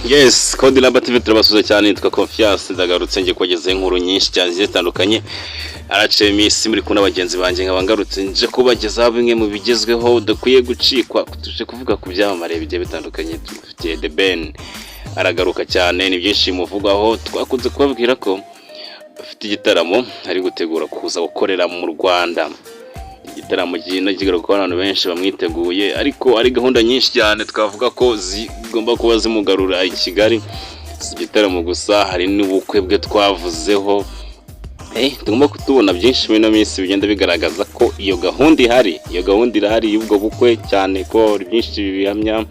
Yes, Code Lab TV turabasuza cyane nitwa Confiance ndagarutse ngiye kugeza inkuru nyinshi cyane zitandukanye. Araciye imisi muri kuna bagenzi banje nkabangarutse nje kubageza bimwe mu bigezweho dukwiye gucikwa tuje kuvuga ku byamamare bigiye bitandukanye. Dufite The Ben aragaruka cyane ni byinshi muvugaho twakunze kubabwira ko afite igitaramo ari gutegura kuza gukorera mu Rwanda. Igitaramo kigaruka abantu benshi bamwiteguye ariko ari gahunda nyinshi cyane twavuga ko zigomba kuba zimugarura i Kigali. Igitaramo gusa hari n'ubukwe bwe twavuzeho tugomba kutubona byinshi muri no minsi bigenda bigaragaza ko iyo gahunda irahari y'ubwo bukwe cyane ko byinshi bihamya.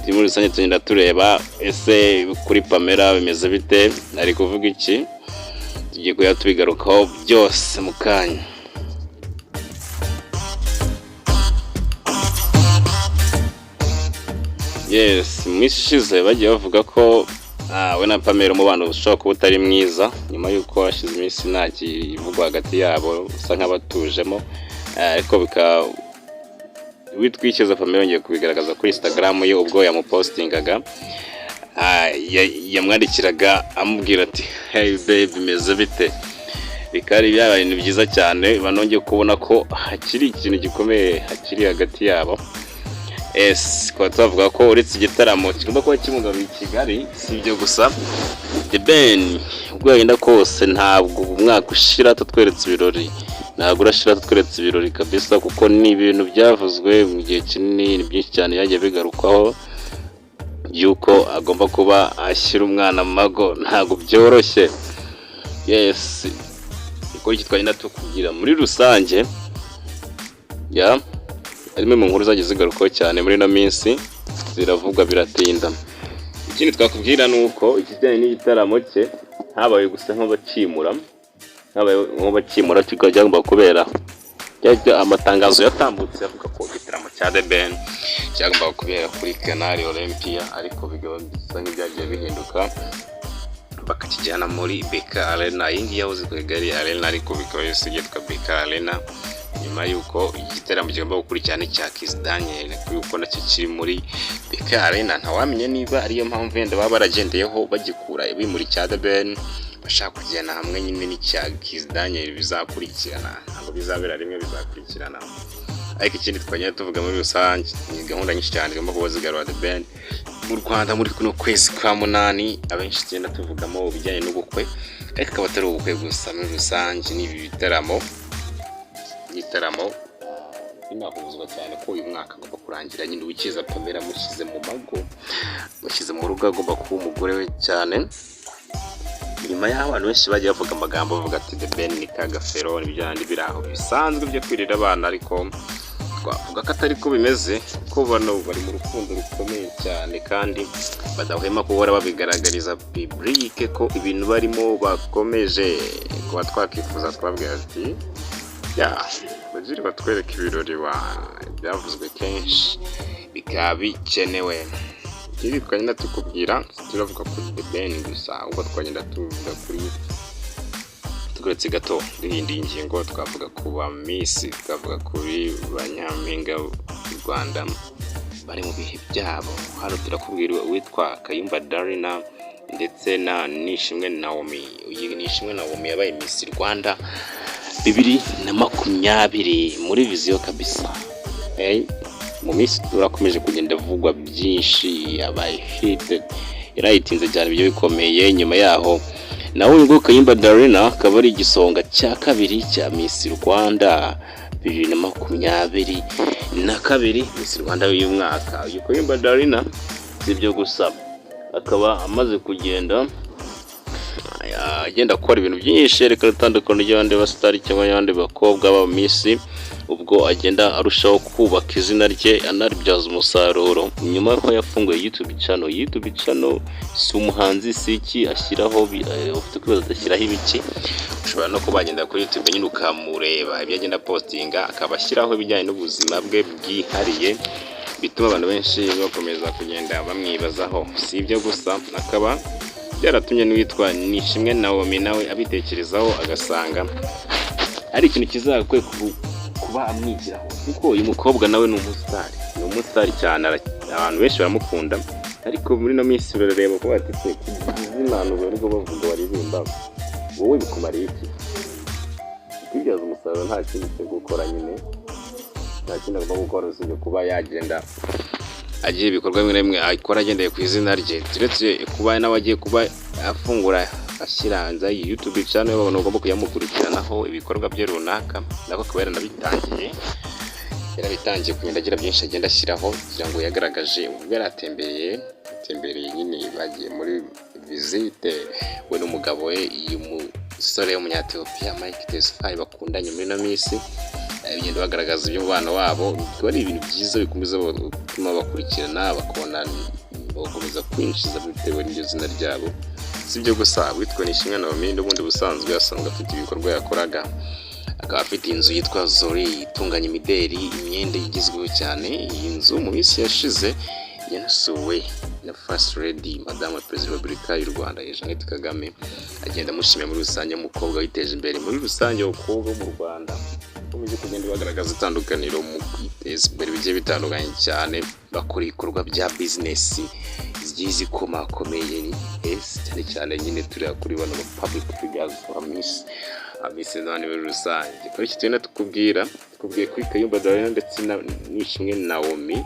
Muri rusange tugenda tureba ese kuri Pamela bimeze bite ari kuvuga iki tugiye kuya tubigarukaho byose mu kanya. Yes, mishize bagiye bavuga ko we na Pamela mu bantu ushobora kuba utari mwiza nyuma yuko ashize iminsi ntakivugwa hagati yabo usa nk'abatujemo ariko witwikiza Pamela yongeye kubigaragaza kuri Instagram ye ubwo yamupostingaga yamwandikiraga amubwira ati hey babe bimeze bite. Bikari byabaye ni byiza cyane banongeye kubona ko hakiri ikintu gikomeye hakiri hagati yabo. Kwa tuvuga ko uretse igitaramo kigomba kuba kimugaruye i Kigali si ibyo gusa The Ben ubwo yenda kose ntabwo umwaka ushira tutweretse ibirori ntabwo urashira tutweretse ibirori kabisa kuko ni ibintu byavuzwe mu gihe kinini byinshi cyane yagiye bigarukaho yuko agomba kuba ashyira umwana mago ntabwo byoroshye. Yes iko kitwagenda tukugira muri rusange arimo mu nkuru zagiye zigarukaho cyane muri no minsi ziravuga biratinda. Ikindi twakubwira nuko ikijyanye n'igitaramo cye habaye gusa nk'abacimura tukajyamba kubera amatangazo yatambutse avuga ko igitaramo cya The Ben cyagomba kubera kuri Canal Olympia ariko bigaba bisa nk'ibyagiye bihinduka bakakijyana muri BK Arena. Iyi yahoze ku Kigali Arena ariko bikaba yitwa BK Arena nyuma yuko igitaramo kigomba gukurikirana cya Kiss Daniel kuko nacyo kiri muri BK Arena. Ntawamenye niba ariyo mpamvu yenda baba baragendeyeho bagikura ibi muri cya The Ben bashaka kujyana hamwe nyine n'icya Kiss Daniel bizakurikirana ntabwo bizabera rimwe bizakurikirana. Ariko ikindi twanya tuvuga muri rusange ni gahunda nyinshi cyane zigomba kuba zigarura The Ben mu Rwanda muri kuno kwezi kwa munani. Abenshi cyane tuvugamo ubijyanye n'ubukwe ariko akaba atari ubukwe gusa muri rusange n'ibi bitaramo inakuvuzwa cyane ko uyu mwaka agomba kurangira nyine wikiza Pamela mushyize mu mago mushyize mu rugo agomba kuba umugore we cyane. Nyuma y'aho abantu benshi bagiye bavuga amagambo bavuga ati The Ben ni kagafero n'ibyandi biraho bisanzwe byo kwirira abana ariko twavuga ko atari ko bimeze ko bano bari mu rukundo rukomeye cyane kandi badahwema guhora babigaragariza public ko ibintu barimo bakomeje kuba twakifuza twabwira ati bajiri batwereka ibirori byavuzwe kenshi bikaba bikenewe. Ikindi twagenda tukubwira turavuga kuri The Ben gusa ubwo twagenda tuvuga kuri tugaretse gato duhindiye ingingo twavuga ku ba Miss twavuga kuri banyampinga u Rwanda bari mu bihe byabo. Hano turakubwira witwa Kayumba Darina ndetse na Nishimwe Naomi. Uyu Nishimwe Naomi yabaye Miss Rwanda 2020 muri viziyo kabisa. Mu minsi turakomeje kugenda vugwa byinshi yabaye hit irayitinze cyane byo bikomeye. Nyuma yaho nawe ngo Kayumba Darina akaba ari igisonga cya kabiri cya Miss Rwanda 2022 Miss Rwanda uyu mwaka. Uyu Kayumba Darina sibyo gusa akaba amaze kugenda agenda akora ibintu byinshi yerekana itandukano ry'abandi basitari cyangwa y'abandi bakobwa ba Miss ubwo agenda arushaho kubaka izina rye anaribyaza umusaruro. Nyuma y'aho yafunguye YouTube channel si umuhanzi siki ashyiraho ufite kwibaza adashyiraho ibiki ushobora no kubagenda kuri YouTube nyine ukamureba ibyo agenda postinga akabashyiraho ibijyanye n'ubuzima bwe bwihariye bituma abantu benshi bakomeza kugenda bamwibazaho. Si ibyo gusa akaba byaratumye n'uwitwa Nishimwe Naomi nawe abitekerezaho agasanga ari ikintu kizakwe kuba amwigiraho kuko uyu mukobwa nawe ni umusitari cyane abantu benshi baramukunda ariko muri no minsi barareba ko batitse izimana ubwo bavuga baririmba wowe bikumariye iki kwigaza umusaruro nta kindi cyo gukora nyine nta kindi agomba gukora usibye kuba yagenda agiye ibikorwa bimwe na bimwe akora agendeye ku izina rye turetse kuba nawe agiye kuba afungura ashyira hanze YouTube channel y'abantu bagomba kuyamukurikiranaho ibikorwa bye runaka nako akaba yarabitangiye kugenda agira byinshi agenda ashyiraho kugira ngo yagaragaje ubwo yaratembereye nyine bagiye muri visite we n'umugabo we uyu musore w'umunyatiopiya Mike Tesfaye bakundanye muri no minsi bigenda bagaragaza iby'umubano wabo bikaba ari ibintu byiza bikomeza gutuma bakurikirana bakabona bakomeza kwinjiza bitewe n'iryo zina ryabo sibyo gusa witwa Nishimwe Naomi n'ubundi busanzwe asanzwe afite ibikorwa yakoraga akaba afite inzu yitwa Zori itunganya imideri imyenda igezweho cyane iyi nzu mu minsi yashize yanasuwe na First Lady Madame Perezida wa Repubulika y'u Rwanda Jeannette Kagame agenda amushimira muri rusange umukobwa witeje imbere muri rusange umukobwa mu Rwanda ukomeje kugenda bagaragaza itandukaniro mu kwiteza imbere bigiye bitandukanye cyane bakora ibikorwa bya business zigize komakomeye cyane cyane nyine turi kuri bano public figures amisi n'abandi muri rusange kuri iki tugenda tukubwiye kuri Kayumba Darina ndetse n'Ishimwe Naomi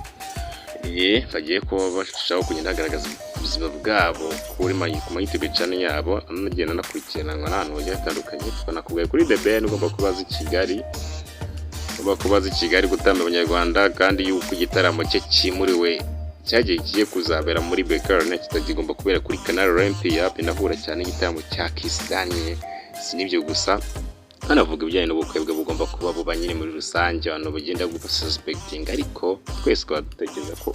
bagiye kuba bashaka kugenda bagaragaza ubuzima bwabo kuri ku YouTube channel yabo anagenda nakurikiranwa n'abantu bagiye batandukanye tukanakubwiye kuri The Ben ugomba kubaza i Kigali gutamba abanyarwanda kandi yuko igitaramo cye kimuriwe cyagiye kigiye kuzabera muri Bekarne kitagomba kubera kuri Canal Olympia pinahura cyane igitaramo cya Kiss Daniel sinibyo gusa hanavuga ibijyanye n'ubukwe bwe bugomba kuba buba nyine muri rusange abantu bagenda gususpecting ariko twese twatekereza ko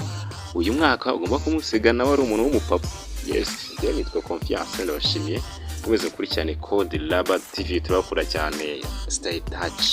uyu mwaka ugomba kumusigana wari umuntu w'umupapa yes njye nitwa Confiance ndabashimiye komeza kuri cyane Code Laba TV turakura cyane stay touch